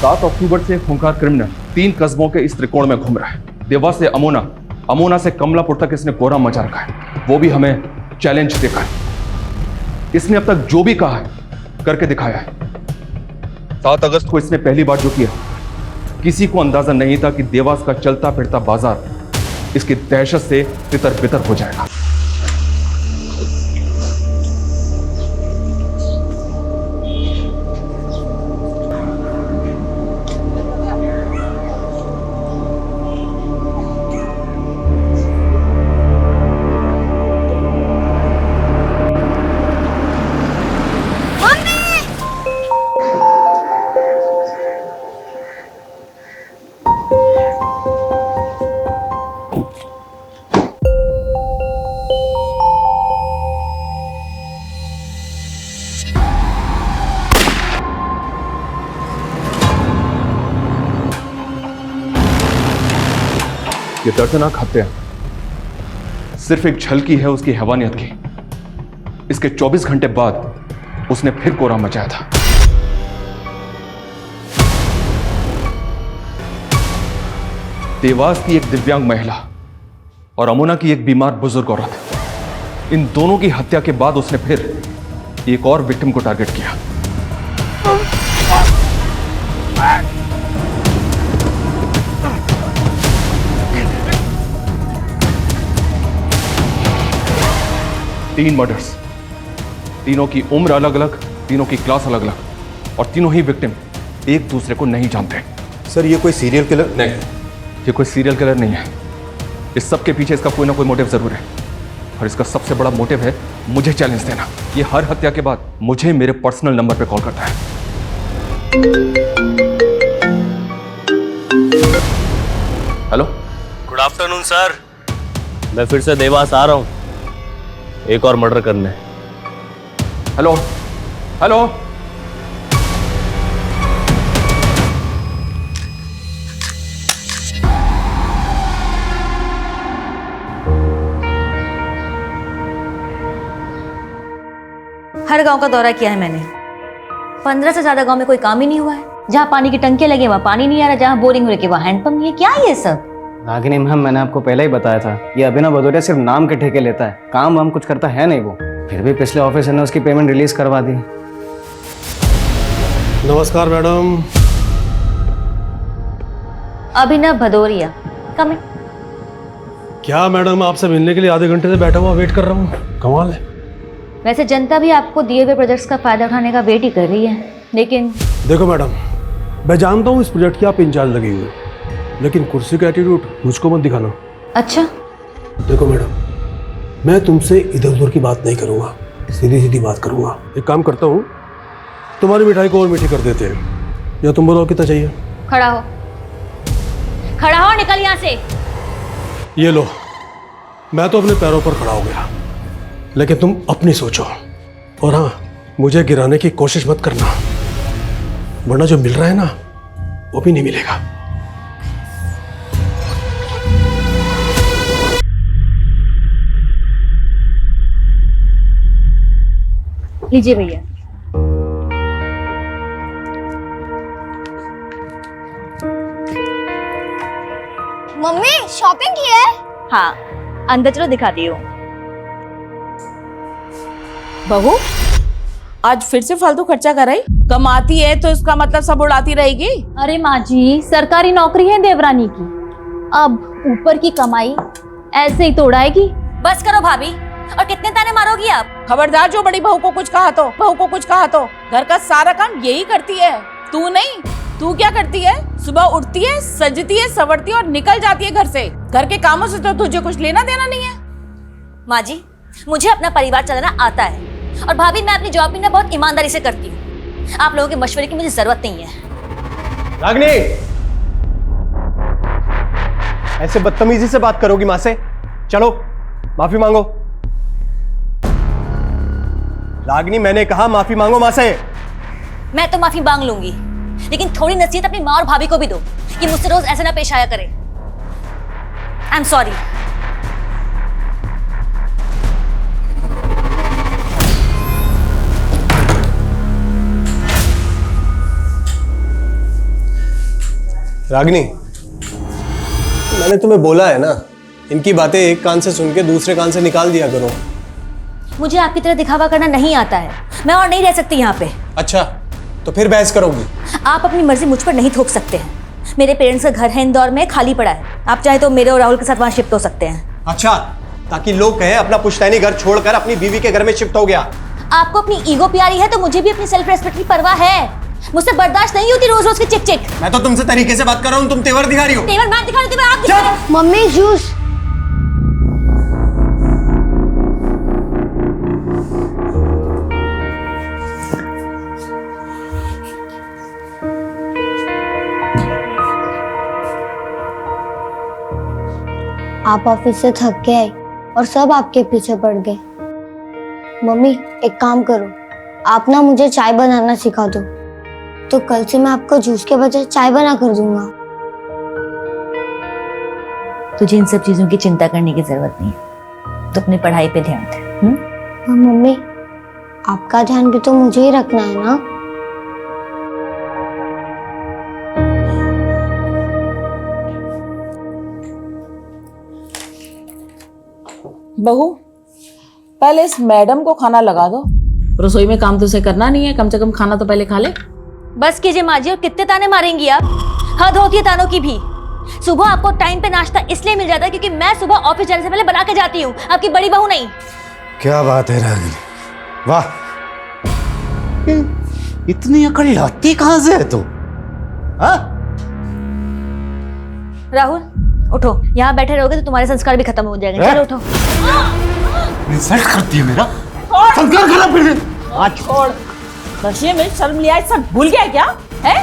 7 अक्टूबर से खूंखार क्रिमिनल 3 कस्बों के इस त्रिकोण में घूम रहा है। देवा से अमोना, अमोना से कमलापुर तक इसने कोहराम मचा रखा है, वो भी हमें चैलेंज देकर। इसने अब तक जो भी कहा है करके दिखाया है। 7 अगस्त को इसने पहली बार जो किया, किसी को अंदाजा नहीं था कि देवास का चलता फिरता बाजार इसकी दहशत से तितर बितर हो जाएगा। ये दर्दनाक हत्या सिर्फ एक झलकी है उसकी हैवानियत की। इसके 24 घंटे बाद उसने फिर कोहराम मचाया था। देवास की एक दिव्यांग महिला और अमोना की एक बीमार बुजुर्ग औरत, इन दोनों की हत्या के बाद उसने फिर एक और विक्टिम को टारगेट किया। तीन मर्डर्स, तीनों की उम्र अलग अलग, तीनों की क्लास अलग अलग, और तीनों ही विक्टिम एक दूसरे को नहीं जानते। सर ये कोई सीरियल किलर नहीं, ये कोई सीरियल किलर नहीं है। इस सब के पीछे इसका कोई ना कोई मोटिव जरूर है, और इसका सबसे बड़ा मोटिव है मुझे चैलेंज देना। ये हर हत्या के बाद मुझे मेरे पर्सनल नंबर पे कॉल करता है। Hello, good afternoon sir. मैं फिर से देवास आ रहा हूं एक और मर्डर करने। हेलो हेलो, हर गांव का दौरा किया है मैंने। 15 से ज्यादा गांव में कोई काम ही नहीं हुआ है। जहाँ पानी की टंकियां लगी वहाँ पानी नहीं आ रहा, जहाँ बोरिंग हो रही वहाँ हैंडपंप नहीं है। क्या है ये सब? रागिनी मैम, मैंने आपको पहले ही बताया था, ये अभिनव भदौरिया सिर्फ नाम के ठेके लेता है, काम वाम कुछ करता है नहीं वो। फिर भी पिछले ऑफिसर ने उसकी पेमेंट रिलीज करवा दी। नमस्कार मैडम। अभिनव भदौरिया, कम इन। क्या मैडम, आपसे मिलने के लिए आधे घंटे से बैठा हुआ वेट कर रहा हूँ। कमाल है। वैसे जनता भी आपको दिए हुए प्रोजेक्ट्स का फायदा उठाने का वेट ही कर रही है, लेकिन देखो मैडम, मैं जानता हूँ इस प्रोजेक्ट की आप इंचार्ज लगी हुई, लेकिन कुर्सी का एटीट्यूड मुझको मत दिखाना। अच्छा, देखो मैडम, मैं तुमसे इधर उधर की बात नहीं करूँगा, सीधी सीधी बात करूँगा। एक काम करता हूँ, तुम्हारी मिठाई को और मीठी कर देते हैं, या तुम बोलो कितना चाहिए। खड़ा हो, खड़ा हो, निकल यहाँ से। ये लो, मैं तो अपने पैरों पर खड़ा हो गया, लेकिन तुम अपनी सोचो, और हाँ, मुझे गिराने की कोशिश मत करना, वरना जो मिल रहा है ना वो भी नहीं मिलेगा। लीजिए भैया। मम्मी शॉपिंग की है? हाँ, अंदर चलो दिखाती हूँ। बहू, आज फिर से फालतू खर्चा कर रही? कमाती है तो इसका मतलब सब उड़ाती रहेगी? अरे माँ जी, सरकारी नौकरी है देवरानी की, अब ऊपर की कमाई ऐसे ही तो उड़ाएगी। बस करो भाभी, और कितने ताने मारोगी आप? खबरदार, जो बड़ी बहू को कुछ कहा तो, बहू को कुछ कहा तो। घर का सारा काम यही करती है, तू नहीं। तू क्या करती है? सुबह उठती है, सजती है, संवरती है और निकल जाती है घर से। घर के कामों से तो तुझे कुछ लेना देना नहीं है। माँ जी, मुझे अपना परिवार चलाना आता है, और भाभी मैं अपनी जॉब भी ना बहुत ईमानदारी से करती हूँ। आप लोगों के मशवरे की मुझे जरूरत नहीं है। रागिनी, ऐसे बदतमीजी से बात करोगी माँ से? चलो माफी मांगो। रागिनी, मैंने कहा माफी मांगो माँ से। मैं तो माफी मांग लूंगी, लेकिन थोड़ी नसीहत अपनी माँ और भाभी को भी दो कि मुझसे रोज ऐसे ना पेश आया करे। आई एम सॉरी। रागिनी, मैंने तुम्हें बोला है ना, इनकी बातें एक कान से सुन के दूसरे कान से निकाल दिया करो। मुझे आपकी तरह दिखावा करना नहीं आता है। मैं और नहीं रह सकती यहाँ पे। अच्छा, तो फिर बहस करोगी? आप अपनी मर्जी मुझ पर नहीं थोप सकते हैं। मेरे पेरेंट्स का घर है इंदौर में, खाली पड़ा है। आप चाहे तो मेरे और राहुल के साथ वहाँ शिफ्ट हो सकते हैं। अच्छा, ताकि लोग कहें अपना पुश्तैनी घर छोड़कर अपनी बीवी के घर में शिफ्ट हो गया। आपको अपनी ईगो प्यारी है तो मुझे भी अपनी सेल्फ रेस्पेक्ट की परवाह है। मुझसे बर्दाश्त नहीं होती रोज रोज की चिक चिक। मैं तो तुमसे तरीके से बात कर रहा हूँ, तुम तेवर दिखा रही हो। तेवर मैं दिखा रही हूँ, तेवर आप दिखा रहे हो। Mummy juice. आप ऑफिस से थक के आई और सब आपके पीछे पड़ गए। मम्मी एक काम करो, आप ना मुझे चाय बनाना सिखा दो, तो कल से मैं आपको जूस के बजाय चाय बना कर दूंगा। तुझे इन सब चीजों की चिंता करने की जरूरत नहीं है। तो अपनी पढ़ाई पे ध्यान दे। हाँ मम्मी, आपका ध्यान भी तो मुझे ही रखना है ना। बहू, पहले इस मैडम को खाना लगा दो। रसोई में काम तो उसे करना नहीं है, कम से कम खाना तो पहले खा ले। बस कीजिए माँ जी, और कितने ताने मारेंगी आप? हद होती है तानों की भी। सुबह आपको टाइम पे नाश्ता इसलिए मिल जाता है क्योंकि मैं सुबह ऑफिस जाने से पहले बना के जाती हूँ, आपकी बड़ी बहू नहीं। क्या बात है रागिनी, वाह, इतनी अकड़ लाती कहां से है तू? हाँ? राहुल उठो, यहाँ बैठे रहोगे तो तुम्हारे संस्कार भी खत्म हो जाएंगे। चलो उठो। इंसल्ट करती है मेरा संस्कार खराब कर दे। आज छोड़, नशे में शर्म लिया सब भूल गया क्या है?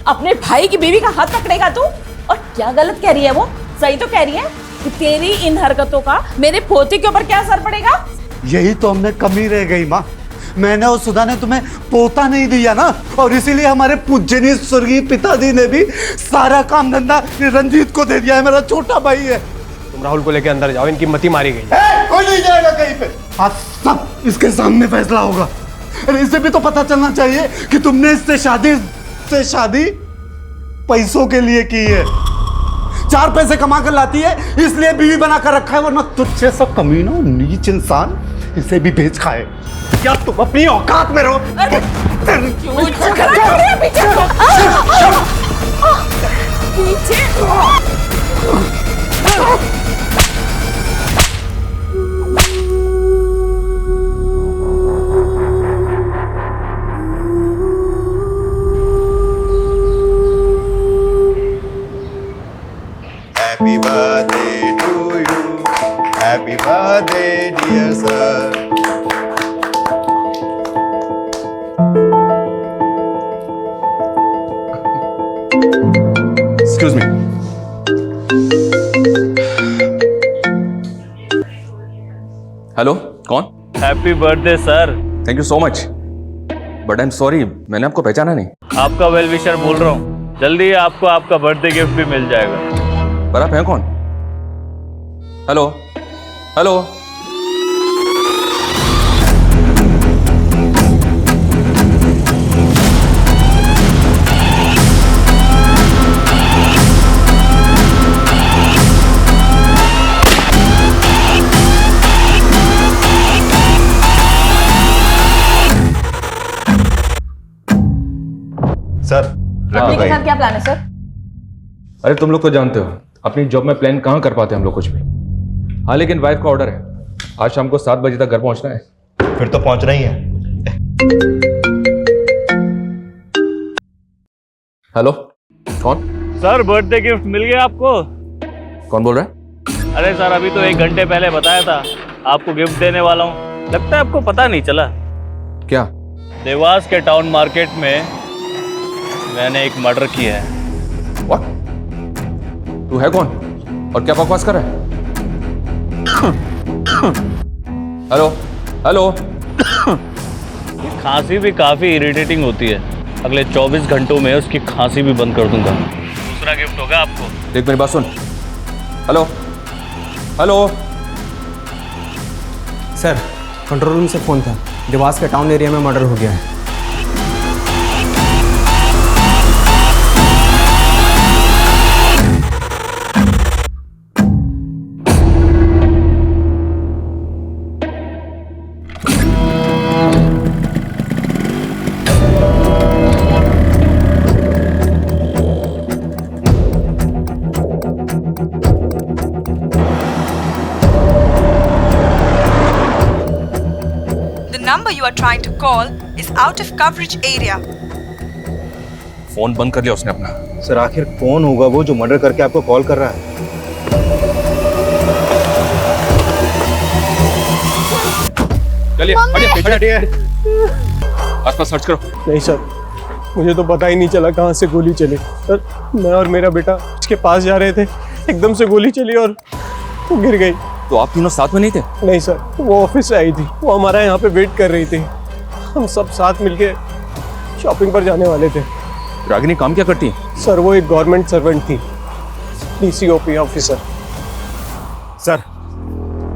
अपने भाई की बीवी का हाथ पकड़ेगा तू? और क्या गलत कह रही है वो? सही तो कह रही है कि तेरी इन हरकतों का मेरे पोते के ऊपर क्या असर पड़ेगा? यही तो हमने कमी रह गई माँ। मैंने और सुधा ने तुम्हें पोता नहीं दिया ना, और इसीलिए हमारे पूजनीय स्वर्गीय पिताजी ने भी सारा काम धंधा रंजीत को दे दिया है। मेरा छोटा भाई है। तुम राहुल को लेके अंदर जाओ, इनकी मती मारी गई। कोई नहीं जाएगा कहीं पे, आज सब इसके सामने फैसला होगा। अरे इसे भी तो पता चलना चाहिए कि तुमने इससे शादी पैसों के लिए की है। 4 पैसे कमा कर लाती है इसलिए बीवी बना कर रखा है, वरना तुझसे सब कमीना नीच इंसान इसे भी बेच खाए। क्या तुम अपनी औकात में रहो? Happy birthday to you. Happy birthday, dear sir. Excuse me. Hello, कौन? Happy birthday sir. Thank you so much, but I am sorry, मैंने आपको पहचाना नहीं। आपका वेल विशर बोल रहा हूँ, जल्दी आपको आपका बर्थडे गिफ्ट भी मिल जाएगा। पर आप हैं कौन? Hello hello. सर, अपने के साथ क्या प्लान है सर? अरे तुम लोग तो जानते हो अपनी जॉब में प्लान कहाँ कर पाते हैं हम लोग कुछ भी। हाँ, लेकिन वाइफ का ऑर्डर है, आज शाम को 7 बजे तक घर पहुंचना है। फिर तो पहुंच रही है। हेलो, कौन? सर बर्थडे गिफ्ट मिल गया आपको। कौन बोल रहा है? अरे सर, अभी तो 1 घंटे पहले बताया था आपको गिफ्ट देने वाला हूँ। लगता है आपको पता नहीं चला। क्या? देवास के टाउन मार्केट में मैंने एक मर्डर किया है। व्हाट? तू है कौन और क्या बकवास कर रहा है? Hello hello. खांसी भी काफी इरिटेटिंग होती है, अगले 24 घंटों में उसकी खांसी भी बंद कर दूंगा। दूसरा गिफ्ट होगा आपको। देख मेरी बात सुन। Hello hello. Sir, control room से फ़ोन था, देवास के टाउन एरिया में मर्डर हो गया है। number you are trying to call is out of coverage area. Phone बंद कर लिया उसने अपना। सर आखिर कौन होगा वो जो मर्डर करके आपको कॉल कर रहा है? चलिए हटिए आसपास सर्च करो। नहीं सर, मुझे तो पता ही नहीं चला कहाँ से गोली चली। सर मैं और मेरा बेटा उसके पास जा रहे थे, एकदम से गोली चली और वो गिर गई। तो आप तीनों साथ में नहीं थे? नहीं सर, वो ऑफिस से आई थी, वो हमारा यहाँ पे वेट कर रही थी। हम सब साथ मिलके शॉपिंग पर जाने वाले थे। रागिनी काम क्या करती है? सर वो एक गवर्नमेंट सर्वेंट थी, DCOP ऑफिसर। सर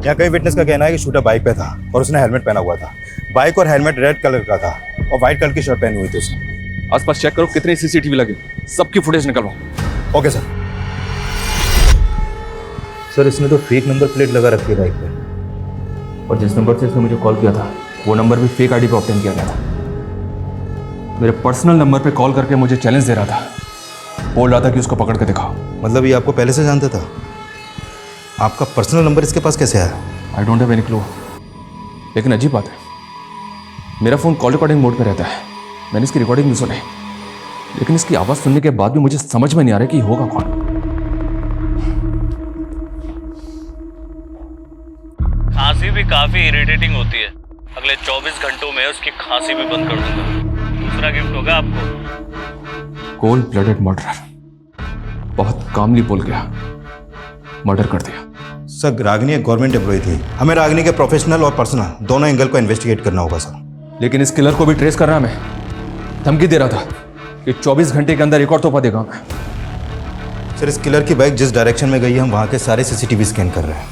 यहाँ कई विटनेस का कहना है कि शूटर बाइक पे था और उसने हेलमेट पहना हुआ था। बाइक और हेलमेट रेड कलर का था और व्हाइट कलर की शर्ट पहनी हुई थी उसने। आसपास चेक करो कितने CCTV लगे, सबकी फुटेज निकलवाओ। Okay sir. सर इसने तो फेक नंबर प्लेट लगा रखी है बाइक पे, और जिस नंबर से इसने मुझे कॉल किया था वो नंबर भी फेक ID पे ऑब्टेन किया गया था। मेरे पर्सनल नंबर पे कॉल करके मुझे चैलेंज दे रहा था, बोल रहा था कि उसको पकड़ के दिखाओ। मतलब ये आपको पहले से जानता था? आपका पर्सनल नंबर इसके पास कैसे आया? I don't have any clue. लेकिन अजीब बात है, मेरा फ़ोन कॉल रिकॉर्डिंग मोड पे रहता है, मैंने इसकी रिकॉर्डिंग नहीं सुनी, लेकिन इसकी आवाज़ सुनने के बाद भी मुझे समझ में नहीं आ रहा कि होगा कौन। खांसी भी काफी इरिटेटिंग होती है, अगले 24 घंटों में उसकी खांसी भी बंद कर दूंगा। दूसरा गिफ्ट होगा आपको। कोल्ड ब्लडेड मर्डर, बहुत कामली बोल गया, मर्डर कर दिया। सर रागिनी एक गवर्नमेंट एम्प्लॉय थी, हमें रागिनी के प्रोफेशनल और पर्सनल दोनों एंगल को इन्वेस्टिगेट करना होगा सर। लेकिन इस किलर को भी ट्रेस कर रहा मैं, धमकी दे रहा था कि 24 घंटे के अंदर एक और तोहफा देगा मैं। सर इस किलर की बाइक जिस डायरेक्शन में गई है हम वहाँ के सारे CCTV स्कैन कर रहे हैं।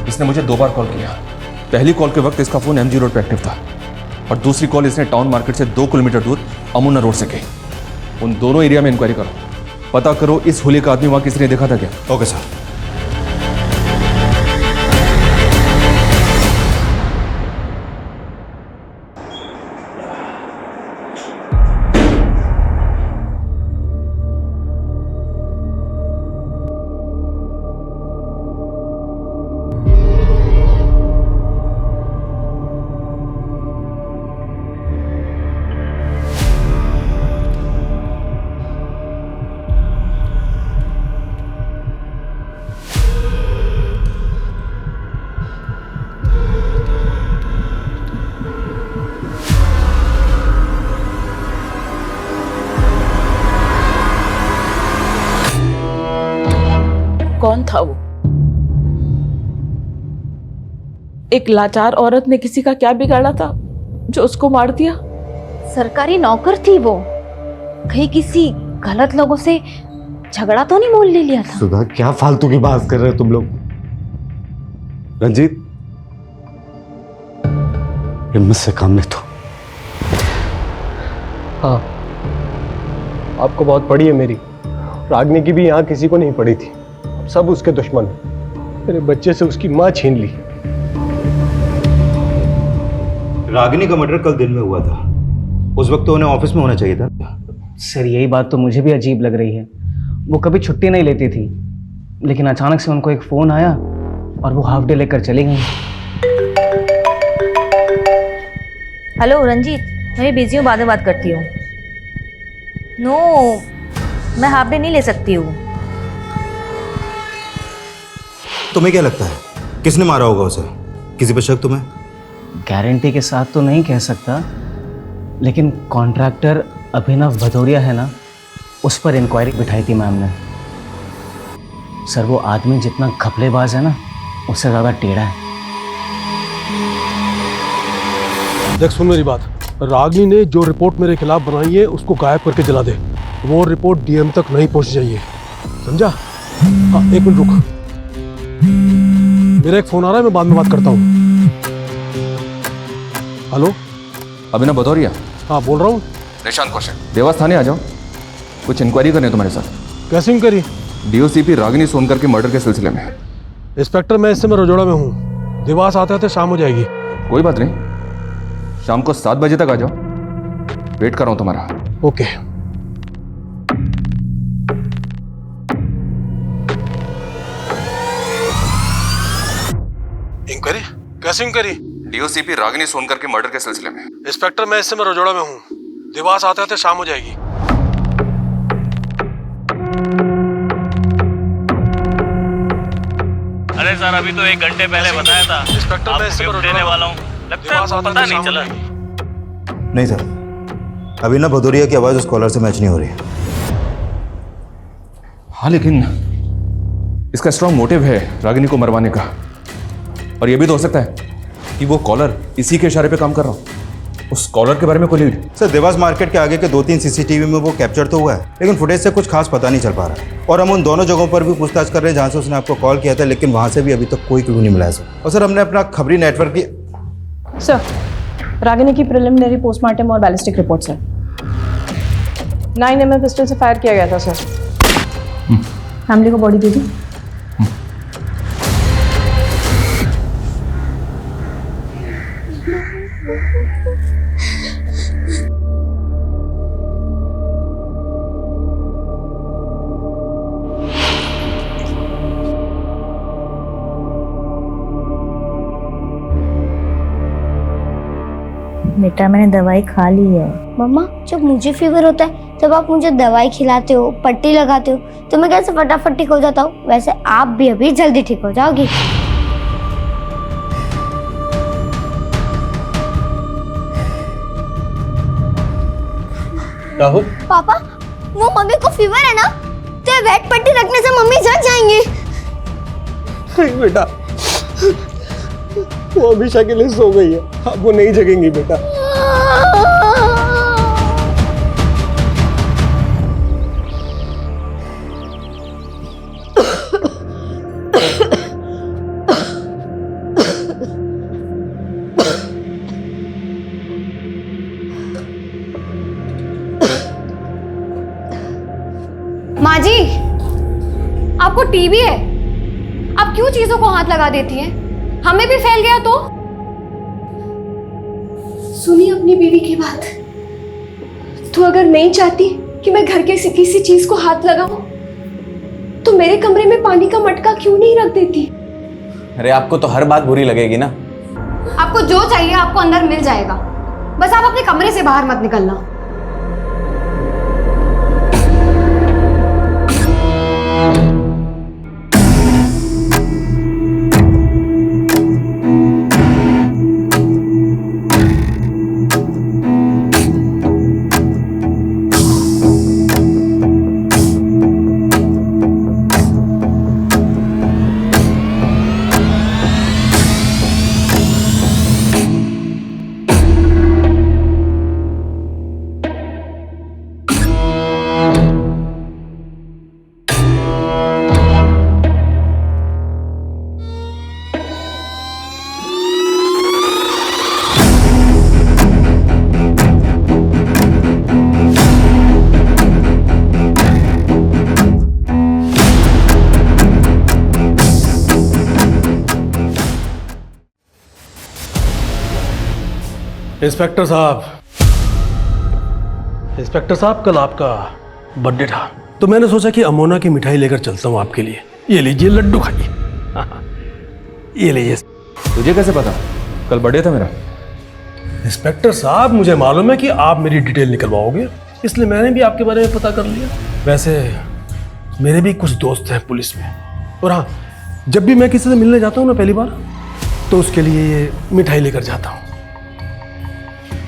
इसने मुझे 2 बार कॉल किया। पहली कॉल के वक्त इसका फ़ोन MG रोड पर एक्टिव था और दूसरी कॉल इसने टाउन मार्केट से 2 किलोमीटर दूर अमुना रोड से की। उन दोनों एरिया में इंक्वायरी करो, पता करो इस होली का आदमी वहाँ किसी ने देखा था क्या। Okay sir. कौन था वो? एक लाचार औरत ने किसी का क्या बिगाड़ा था जो उसको मार दिया? सरकारी नौकर थी वो, कहीं किसी गलत लोगों से झगड़ा तो नहीं मोल ले लिया था? सुधा क्या फालतू की बात कर रहे हो तुम लोग? रंजीत हिम्मत से काम ले तो। हाँ, आपको बहुत पड़ी है मेरी, रागिनी की भी यहाँ किसी को नहीं पड़ी थी। सब उसके दुश्मन हैं। मेरे बच्चे से उसकी माँ छीन ली। रागिनी का मर्डर कल दिन में हुआ था, उस वक्त तो उन्हें ऑफिस में होना चाहिए था। सर यही बात तो मुझे भी अजीब लग रही है। वो कभी छुट्टी नहीं लेती थी, लेकिन अचानक से उनको एक फ़ोन आया और वो हाफ डे लेकर चली गई। हेलो रंजीत, मैं बिजी हूँ, बाद में बात करती हूँ। नो, मैं हाफ डे नहीं ले सकती हूँ। तुम्हें क्या लगता है किसने मारा होगा उसे? किसी पे शक तुम्हें? गारंटी के साथ तो नहीं कह सकता, लेकिन कॉन्ट्रैक्टर अभिनव भदौरिया है ना, उस पर इंक्वायरी बिठाई थी मैम ने। सर वो आदमी जितना घपलेबाज है ना, उससे ज़्यादा टेढ़ा है। देख सुन मेरी बात, रागिनी ने जो रिपोर्ट मेरे खिलाफ बनाई है उसको गायब करके जला दे। वो रिपोर्ट DM तक नहीं पहुंच चाहिए, समझा? हाँ, 1 मिनट रुक, मेरा एक फोन आ रहा है, मैं बाद में बात करता हूँ। हेलो, अभिनव भदौरिया? हाँ बोल रहा हूँ। निशांत कौशल, देवास थाने आ जाओ, कुछ इंक्वायरी करनी है तुम्हारे साथ। कैसे इंक्वायरी? DOCP रागिनी सोनकर के मर्डर के सिलसिले में। इंस्पेक्टर मैं इस समय रजोड़ा में हूँ, देवास आते आते शाम हो जाएगी। कोई बात नहीं, शाम को 7 बजे तक आ जाओ, वेट कर रहा हूँ तुम्हारा। ओके। इंक्वायरी क्या इंक्वायरी? डीओसीपी रागिनी सोनकर के मर्डर के सिलसिले में। इंस्पेक्टर, मैं इस समय रजोड़ा में हूँ। दिवास आते आते शाम हो जाएगी। अरे सर, अभी तो 1 घंटे पहले बताया था। इंस्पेक्टर, मैं इस समय आपको गिफ्ट देने वाला हूँ। लगता है आपको पता नहीं चला। नहीं सर, अभी ना भदौरिया की आवाज़ उस कॉलर से मैच नहीं हो रही। हाँ, लेकिन इसका स्ट्रांग मोटिव है रागिनी को मरवाने का। और यह भी तो हो सकता है कि वो कॉलर इसी के इशारे पे काम कर रहा हो। उस कॉलर के बारे में कोई लीड? सर, देवास मार्केट के आगे के 2-3 सीसीटीवी में वो कैप्चर तो हुआ है, लेकिन फुटेज से कुछ खास पता नहीं चल पा रहा। और हम उन दोनों जगहों पर भी पूछताछ कर रहे हैं जहाँ से उसने आपको कॉल किया था, लेकिन वहाँ से भी अभी तक कोई क्लू नहीं मिला है सर। और सर, हमने अपना खबरी नेटवर्क की सर, रागिनी की प्रिलिमिनरी पोस्टमार्टम और ballistic report sir. 9mm pistol से फायर किया गया था सर। फैमिली को बॉडी दे दी। बेटा, मैंने दवाई खा ली है। मम्मा, जब मुझे फीवर होता है तब आप मुझे दवाई खिलाते हो, पट्टी लगाते हो, तो मैं कैसे फटाफट ठीक हो जाता हूँ। वैसे आप भी अभी जल्दी ठीक हो जाओगी। राहुल, पापा, वो मम्मी को फीवर है ना, तो ये वेट पट्टी रखने से मम्मी जग जाएंगी। नहीं बेटा, वो हमेशा के लिए सो गई है। अब वो नहीं जगेंगी बेटा। माँ जी, आपको टीबी है, आप क्यों चीजों को हाथ लगा देती हैं? हमें भी फैल गया तो? सुनिए अपनी बीवी की बात। तो अगर नहीं चाहती कि मैं घर के किसी चीज को हाथ लगाऊं, तो मेरे कमरे में पानी का मटका क्यों नहीं रख देती? अरे आपको तो हर बात बुरी लगेगी ना। आपको जो चाहिए आपको अंदर मिल जाएगा, बस आप अपने कमरे से बाहर मत निकलना। इंस्पेक्टर साहब, कल आपका बर्थडे था, तो मैंने सोचा कि अमोना की मिठाई लेकर चलता हूँ आपके लिए। ये लीजिए, लड्डू खाइए। ये लीजिए। तुझे कैसे पता कल बर्थडे था मेरा? इंस्पेक्टर साहब, मुझे मालूम है कि आप मेरी डिटेल निकलवाओगे, इसलिए मैंने भी आपके बारे में पता कर लिया। वैसे मेरे भी कुछ दोस्त हैं पुलिस में, और हाँ, जब भी मैं किसी से मिलने जाता हूँ ना पहली बार, तो उसके लिए ये मिठाई लेकर जाता हूँ।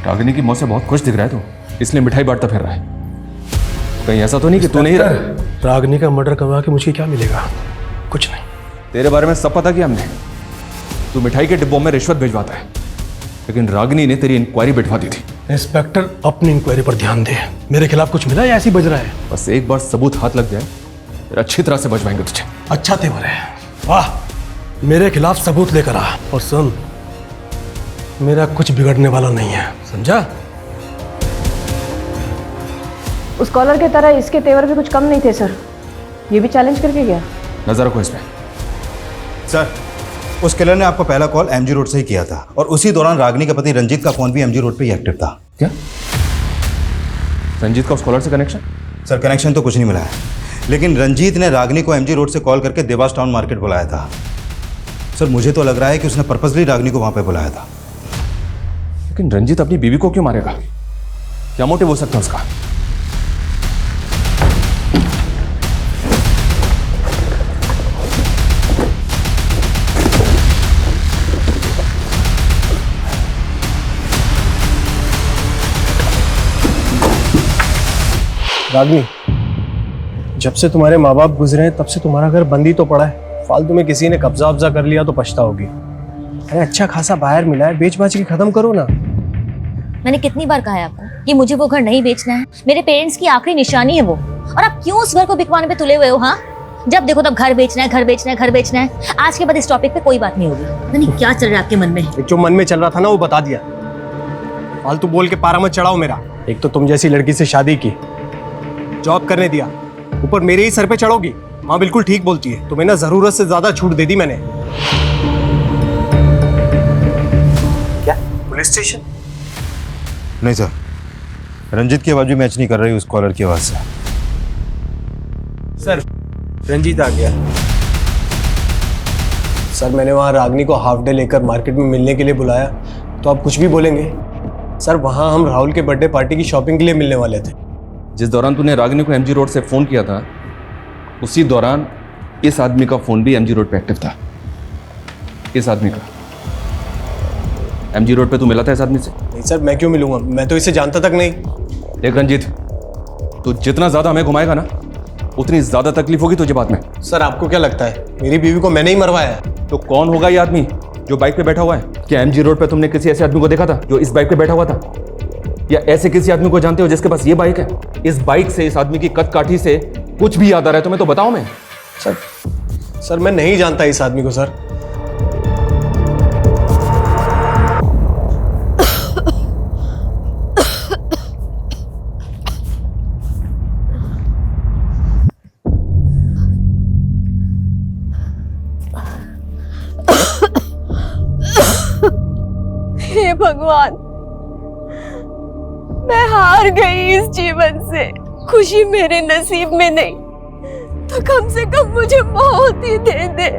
रागिनी की मौत से बहुत खुश दिख रहा है तू, इसलिए मिठाई बांटता फिर रहा है। कहीं ऐसा तो नहीं कि तू नहीं रहा? रागिनी का मर्डर करवा के मुझे क्या मिलेगा? कुछ नहीं। तेरे बारे में सब पता किया हमने। तू मिठाई के डिब्बों में रिश्वत भिजवाता है, लेकिन रागिनी ने तेरी इंक्वायरी बिठवा दी थी। इंस्पेक्टर, अपनी इंक्वायरी पर ध्यान दे। मेरे खिलाफ कुछ मिला या ऐसे ही बज रहा है? बस एक बार सबूत हाथ लग जाए, फिर अच्छी तरह से बचवाएंगे तुझे। अच्छा तेवर है, वाह। मेरे खिलाफ सबूत लेकर आ, और सुन, मेरा कुछ बिगड़ने वाला नहीं है, समझा? उस कॉलर के तरह इसके तेवर भी कुछ कम नहीं थे सर। ये भी चैलेंज करके गया। नजर रखो इसमें। सर, उस किलर ने आपको पहला कॉल एमजी रोड से ही किया था, और उसी दौरान रागिनी के पति रंजीत का फोन भी एमजी रोड पे ही एक्टिव था। क्या रंजीत का उस कॉलर से कनेक्शन? सर, कनेक्शन तो कुछ नहीं मिला है, लेकिन रंजीत ने रागिनी को एमजी रोड से कॉल करके देवास टाउन मार्केट बुलाया था। सर मुझे तो लग रहा है कि उसने पर्पसली रागिनी को वहां पे बुलाया था। लेकिन रंजीत अपनी बीवी को क्यों मारेगा? क्या मोटिव हो सकता है उसका? रागिनी, जब से तुम्हारे माँ बाप गुजरे हैं तब से तुम्हारा घर बंद ही तो पड़ा है। फालतू में किसी ने कब्जा वब्जा कर लिया तो पछताओगी। अरे अच्छा खासा बाहर मिला है, बेच बाच के खत्म करो ना। मैंने कितनी बार कहा है आपको कि मुझे वो घर नहीं बेचना है? मेरे पेरेंट्स की आखिरी निशानी है वो, और आप क्यों उस घर को बिकवाने पे तुले हुए हो? हाँ, जब देखो तब घर बेचना है, घर बेचना है, घर बेचना है। आज के बाद इस टॉपिक पे कोई बात नहीं होगी। पता नहीं क्या चल रहा है आपके मन में। जो मन में चल रहा था ना वो बता दिया। फालतू बोल के पारा मत चढ़ाओ मेरा। एक तो तुम जैसी लड़की से शादी की, जॉब करने दिया, ऊपर मेरे ही सर पे चढ़ोगी। माँ बिल्कुल ठीक बोलती है, तुम्हें ना जरूरत से ज्यादा छूट दे दी मैंने। क्या पुलिस स्टेशन? नहीं सर, रंजीत की आवाज भी मैच नहीं कर रही उस कॉलर की आवाज से। सर रंजीत आ गया। सर मैंने वहाँ रागिनी को हाफ डे लेकर मार्केट में मिलने के लिए बुलाया, तो आप कुछ भी बोलेंगे? सर वहाँ हम राहुल के बर्थडे पार्टी की शॉपिंग के लिए मिलने वाले थे। जिस दौरान तूने रागिनी को एमजी रोड से फोन किया था, उसी दौरान इस आदमी का फोन भी एमजी रोड पे एक्टिव था। इस आदमी का एमजी रोड पे तू मिला था इस आदमी से? नहीं सर, मैं क्यों मिलूंगा? मैं तो इसे जानता तक नहीं। देख रंजीत, तू जितना ज्यादा हमें घुमाएगा ना, उतनी ज्यादा तकलीफ होगी तुझे बाद में। सर आपको क्या लगता है मेरी बीवी को मैंने ही मरवाया है? तो कौन होगा ये आदमी जो बाइक पे बैठा हुआ है? क्या एमजी रोड पे तुमने किसी ऐसे आदमी को देखा था जो इस बाइक पे बैठा हुआ था? या ऐसे किसी आदमी को जानते हो जिसके पास ये बाइक है? इस बाइक से, इस आदमी की कद काठी से कुछ भी याद आ रहा है तुम्हें तो बताओ। मैं सर मैं नहीं जानता इस आदमी को सर। हे भगवान, मैं हार गई इस जीवन से। खुशी मेरे नसीब में नहीं तो कम से कम मुझे मौत ही दे दे।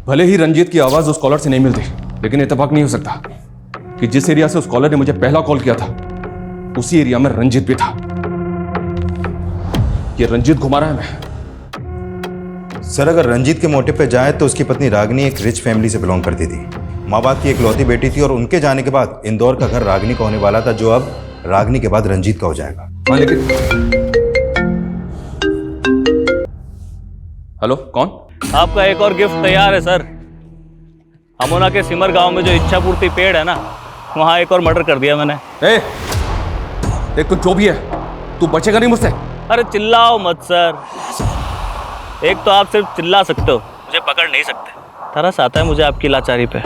भले ही रंजीत की आवाज उस कॉलर से नहीं मिलती, लेकिन इत्तेफाक नहीं हो सकता कि जिस एरिया से उस कॉलर ने मुझे पहला कॉल किया था, उसी एरिया में रंजीत भी था। ये रंजीत घुमा रहा है मैं। सर अगर रंजीत के मोटिव पे जाए तो उसकी पत्नी रागिनी एक रिच फैमिली से बिलोंग करती थी। माँ बाप की इकलौती बेटी थी और उनके जाने के बाद इंदौर का घर रागिनी का होने वाला था, जो अब रागिनी के बाद रंजीत का हो जाएगा। हाँ लेकिन हेलो, कौन? आपका एक और गिफ्ट तैयार है सर। अमोना के सिमर गांव में जो इच्छापूर्ति पेड़ है ना, वहाँ एक और मर्डर कर दिया मैंने। देख तू जो भी है, तू बचेगा नहीं मुझसे। अरे चिल्लाओ मत सर। एक तो आप सिर्फ चिल्ला सकते हो, मुझे पकड़ नहीं सकते। तरस आता है मुझे आपकी लाचारी पे।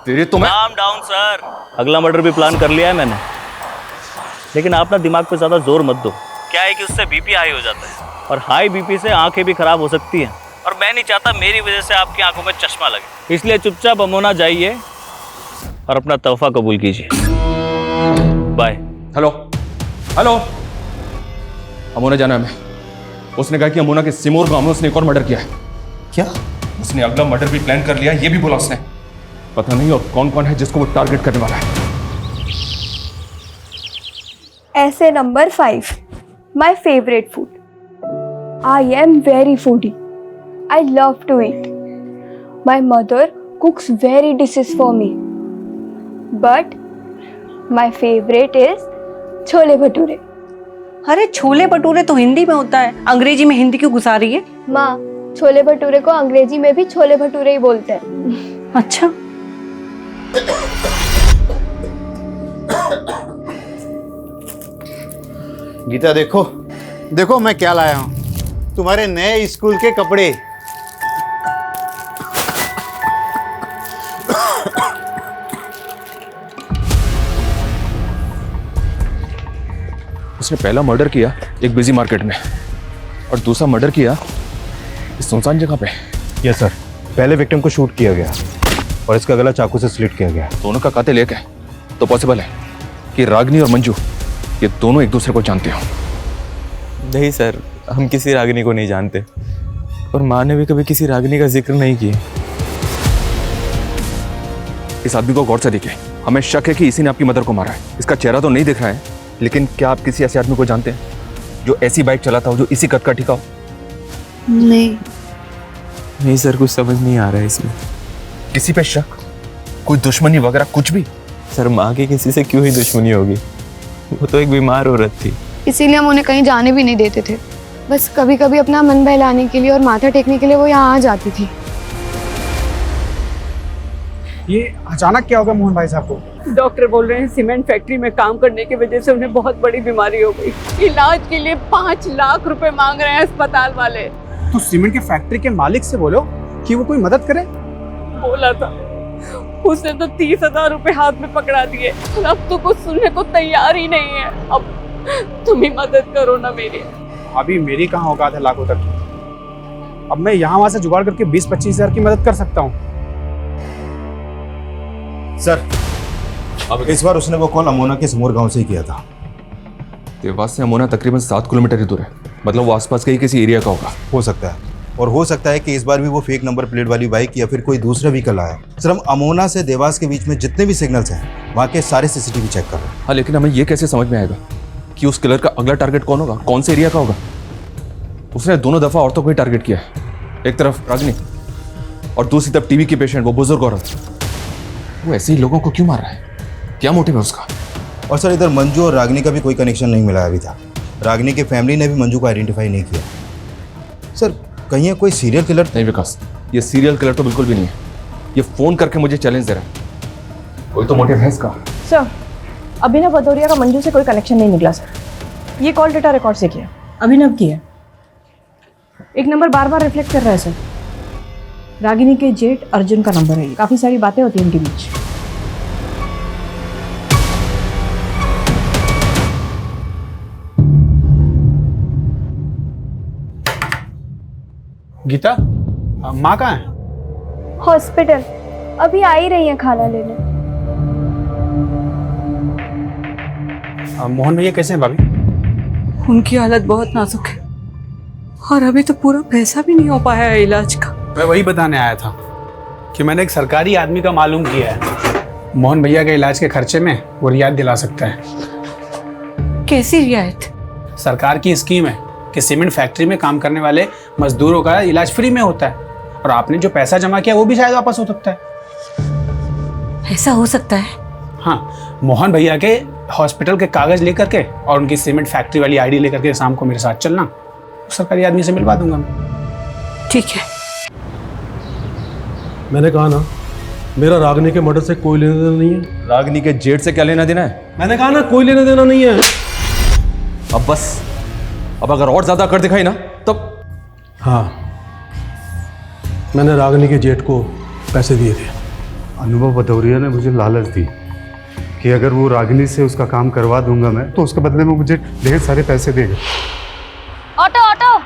तेरे तो मैं काम डाउन सर। अगला मर्डर भी प्लान कर लिया है मैंने, लेकिन आप ना दिमाग पे ज्यादा जोर मत दो। क्या है कि उससे बीपी हाई हो जाता है, और हाई बीपी से आंखें भी खराब हो सकती हैं, और मैं नहीं चाहता मेरी वजह से आपकी आंखों में चश्मा लगे। इसलिए चुपचाप अमोना जाइए और अपना तोहफा कबूल कीजिए। बाय। हेलो हेलो, अमोना जाना है मैं। उसने कहा कि अमोना के सिमोर गांव में उसने एक और मर्डर किया है। क्या? उसने अगला मर्डर भी प्लान कर लिया, ये भी बोला उसने। पता नहीं और कौन कौन है जिसको वो टारगेट करने वाला है। ऐसे number 5, my favourite food. I am very foodie. I love to eat. My mother cooks very dishes for me, but my favourite is chole bhature. अरे छोले भटूरे तो हिंदी में होता है, अंग्रेजी में हिंदी क्यों घुसा रही है? माँ, छोले भटूरे को अंग्रेजी में भी छोले भटूरे ही बोलते हैं। अच्छा। गीता देखो देखो मैं क्या लाया हूं, तुम्हारे नए स्कूल के कपड़े। उसने पहला मर्डर किया एक बिजी मार्केट में, और दूसरा मर्डर किया इस सुनसान जगह पे। यस सर, पहले विक्टिम को शूट किया गया और इसका गला चाकू से स्लिट किया गया। दोनों का कातिल एक है, तो पॉसिबल है कि रागिनी और मंजू ये दोनों एक दूसरे को जानते हो। नहीं सर, हम किसी रागिनी को नहीं जानते और माँ ने भी कभी किसी रागिनी का जिक्र नहीं किया। इस आदमी को गौर से देखिए, हमें शक है कि इसी ने आपकी मदर को मारा है। इसका चेहरा तो नहीं दिख रहा है, लेकिन क्या आप किसी ऐसे आदमी को जानते हैं जो ऐसी बाइक चलाता हो, जो इसी कद का ठिका हो? नहीं सर, कुछ समझ नहीं आ रहा है इसमें। किसी पे शक, कोई दुश्मनी वगैरह कुछ भी? सर माँ की किसी से क्यों ही दुश्मनी होगी, वो तो एक बीमार औरत थी। इसीलिए हम उन्हें कहीं जाने भी नहीं देते थे। बस कभी कभी अपना मन बहलाने के लिए और माथा टेकने के लिए वो यहाँ आ जाती थी। ये अचानक क्या हो गया मोहन भाई साहब को? डॉक्टर बोल रहे हैं सीमेंट फैक्ट्री में काम करने की वजह से उन्हें बहुत बड़ी बीमारी हो गई। इलाज के लिए 5 लाख रुपए मांग रहे हैं अस्पताल वाले। तो सीमेंट के फैक्ट्री के मालिक से बोलो कि वो कोई मदद करे। बोला था, उसने तो 30,000 रुपए हाथ में पकड़ा दिए और अब तो कुछ सुनने को तैयार ही नहीं है। अब तुम ही मदद करो ना मेरी। अभी मेरी कहाँ औकात है लाखों तक। अब मैं यहाँ वहां से जुगाड़ करके 20-25 हजार की मदद कर सकता हूँ। सर, अब इस बार उसने वो कॉल अमोना के समूर गांव से ही किया था। देवास से अमोना तकरीबन 7 किलोमीटर ही दूर है, मतलब वो आसपास के ही किसी एरिया का होगा। हो सकता है, और हो सकता है कि इस बार भी वो फेक नंबर प्लेट वाली बाइक या फिर कोई दूसरा व्हीकल आया। सर, हम अमोना से देवास के बीच में जितने भी सिग्नल्स हैं वहाँ के सारे सीसीटीवी चेक कर रहे हैं। हाँ, लेकिन हमें ये कैसे समझ में आएगा कि उस किलर का अगला टारगेट कौन होगा, कौन से एरिया का होगा? उसने दोनों दफा औरतों को ही टारगेट किया है, एक तरफ रागिनी और दूसरी तरफ टीबी की पेशेंट वो बुजुर्ग औरत। वो ऐसे ही लोगों को क्यों मार रहा है, क्या मोटिव है उसका? और सर, इधर मंजू और रागिनी का भी कोई कनेक्शन नहीं मिला अभी तक। रागिनी के फैमिली ने भी मंजू को आइडेंटिफाई नहीं किया। सर, कहीं ये कोई सीरियल किलर? नहीं विकास, ये सीरियल किलर तो बिल्कुल भी नहीं है। ये फोन करके मुझे चैलेंज दे रहा है, कोई तो मोटिव है इसका। सर, अभिनव भदौरिया का मंजू से कोई कनेक्शन नहीं निकला सर। ये कॉल डेटा रिकॉर्ड से किया, अभिनव की है। एक नंबर बार बार रिफ्लेक्ट कर रहा है सर। रागिनी के जेठ अर्जुन का नंबर है। काफी सारी बातें होती हैं इनके बीच। गीता, माँ कहाँ है? हॉस्पिटल, अभी आ ही रही है खाना लेने। मोहन भैया कैसे हैं भाभी? उनकी हालत बहुत नाजुक है और अभी तो पूरा पैसा भी नहीं हो पाया है इलाज का। मैं वही बताने आया था कि मैंने एक सरकारी आदमी का मालूम किया है, मोहन भैया के इलाज के खर्चे में वो रियायत दिला सकता है। कैसी रियायत? सरकार की स्कीम है कि सीमेंट फैक्ट्री में काम करने वाले मजदूरों का इलाज फ्री में होता है, और आपने जो पैसा जमा किया वो भी शायद वापस हो सकता है। ऐसा हो सकता है? हाँ, मोहन भैया के हॉस्पिटल के कागज लेकर के और उनकी सीमेंट फैक्ट्री वाली आईडी लेकर के शाम को मेरे साथ चलना, सरकारी आदमी से मिलवा दूंगा मैं। ठीक है। मैंने कहा ना, मेरा रागिनी के मर्डर से कोई लेना देना नहीं है। रागिनी के जेठ से क्या लेना देना है? मैंने कहा ना, कोई लेना देना नहीं है। अब बस, अब अगर और ज्यादा कर दिखाई ना तब। हाँ, मैंने रागिनी के जेठ को पैसे दिए थे। अनुभव भदौरिया ने मुझे लालच दी कि अगर वो रागिनी से उसका काम करवा दूंगा मैं, तो उसके बदले में मुझे ढेर सारे पैसे देगा। ऑटो ऑटो,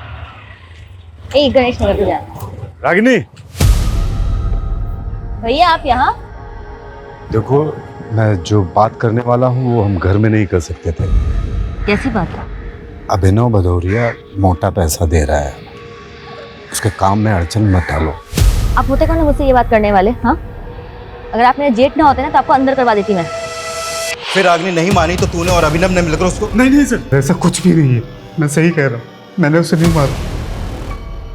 एक गणेश नगर पे जा। रागिनी, भैया आप यहाँ? देखो, मैं जो बात करने वाला हूँ वो हम घर में नहीं कर सकते थे। कैसी बात है? अभिनव भदौरिया मोटा पैसा दे रहा है, उसके काम में अड़चन मत डालो। आप होते कौन है मुझसे ये बात करने वाले? हाँ, अगर आप मेरे जेठ ना होते ना तो आपको अंदर करवा देती मैं। फिर रागिनी नहीं मानी तो तूने और अभिनव ने मिलकर उसको? नहीं सर, ऐसा कुछ भी नहीं है, मैं सही कह रहा हूँ, मैंने उसे नहीं मारा।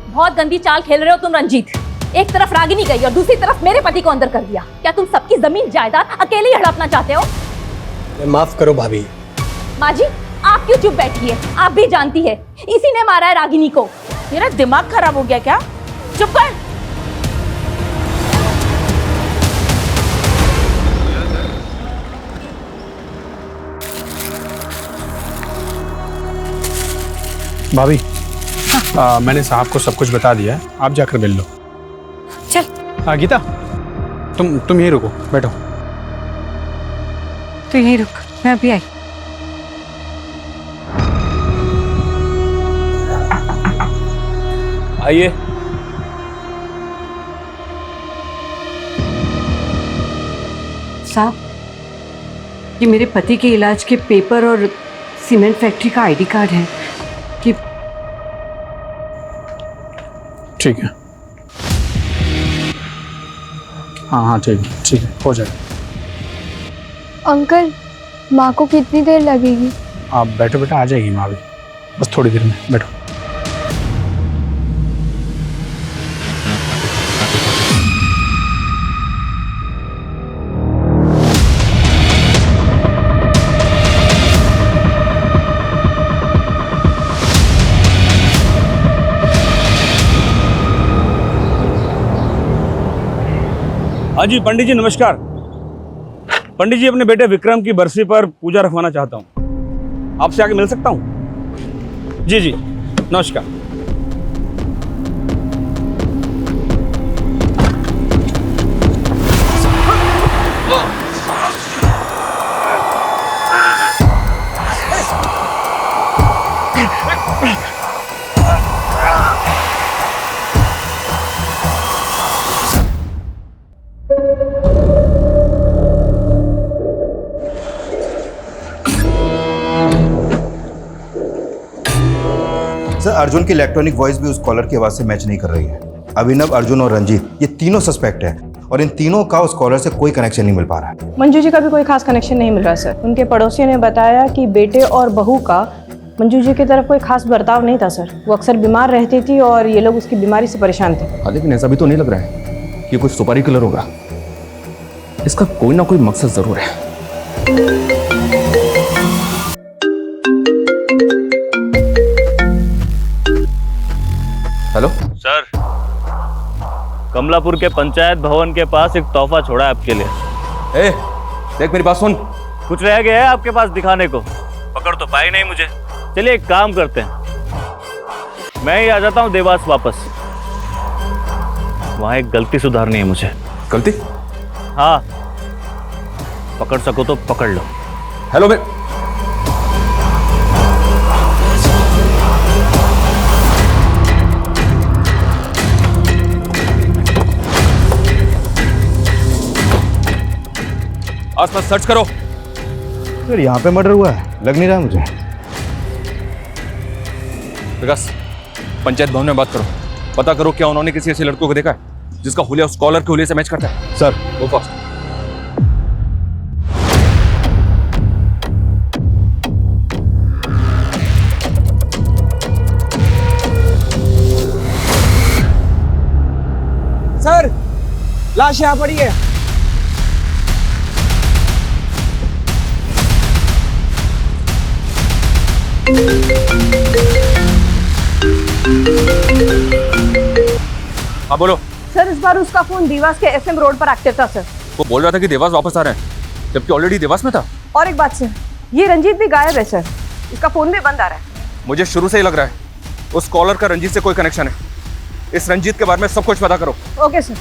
बहुत गंदी चाल खेल रहे हो तुम रंजीत। एक तरफ रागिनी गई और दूसरी तरफ मेरे पति को अंदर कर दिया। क्या तुम सबकी जमीन जायदाद अकेले ही हड़पना चाहते हो? माफ करो भाभी। माँ जी, आप क्यों चुप बैठी है? आप भी जानती है इसी ने मारा है रागिनी को। मेरा दिमाग खराब हो गया क्या? चुप कर। भाभी, मैंने साहब को सब कुछ बता दिया है, आप जाकर मिल लो। चल। गीता, तुम यहीं रुको, बैठो। तो यहीं रुक, मैं अभी आई। आइए। साहब, कि मेरे पति के इलाज के पेपर और सीमेंट फैक्ट्री का आईडी कार्ड है कि ठीक है। हाँ ठीक है हो जाएगा। अंकल माँ को कितनी देर लगेगी? आप बैठो बेटा, आ जाएगी माँ भी, बस थोड़ी देर में, बैठो। हाँ जी पंडित जी नमस्कार। पंडित जी अपने बेटे विक्रम की बरसी पर पूजा रखवाना चाहता हूँ, आपसे आके मिल सकता हूँ? जी जी नमस्कार। सर अर्जुन की इलेक्ट्रॉनिक वॉइस भी उस कॉलर की आवाज़ से मैच नहीं कर रही है। अभिनव, अर्जुन और रंजीत ये तीनों सस्पेक्ट हैं और इन तीनों का उस कॉलर से कोई कनेक्शन नहीं मिल पा रहा है। मंजू जी का भी कोई खास कनेक्शन नहीं मिल रहा सर। उनके पड़ोसियों ने बताया कि बेटे और बहू का मंजू जी की तरफ कोई खास बर्ताव नहीं था सर। वो अक्सर बीमार रहती थी और ये लोग उसकी बीमारी से परेशान थे। हाँ, लेकिन ऐसा भी तो नहीं लग रहा है कि कुछ सुपारी किलर होगा। इसका कोई ना कोई मकसद जरूर है। हेलो सर, कमलापुर के पंचायत भवन के पास एक तोहफा छोड़ा है आपके लिए। ए, देख मेरी बात सुन। कुछ रह गया है आपके पास दिखाने को? पकड़ तो पाई नहीं मुझे। चलिए एक काम करते हैं, मैं ही आ जाता हूँ देवास वापस। वहाँ एक गलती सुधारनी है मुझे। गलती? हाँ, पकड़ सको तो पकड़ लो। हेलो मैं आसपास सर्च करो। सर यहाँ पे मर्डर हुआ है, लग नहीं रहा मुझे। विकास, पंचायत भवन में बात करो, पता करो क्या उन्होंने किसी ऐसे लड़कों को देखा है जिसका हुलिया उस कॉलर के हुलिये से मैच करता है। सर गो फास्ट। सर लाश यहाँ पड़ी है। हाँ बोलो। सर इस बार उसका फोन देवास के एसएम रोड पर एक्टिव था सर। वो बोल रहा था कि देवास वापस आ रहे हैं, जबकि ऑलरेडी देवास में था। और एक बात सर, ये रंजीत भी गायब है सर। इसका फोन भी बंद आ रहा है। मुझे शुरू से ही लग रहा है उस कॉलर का रंजीत से कोई कनेक्शन है। इस रंजीत के बारे में सब कुछ पता करो। Okay sir.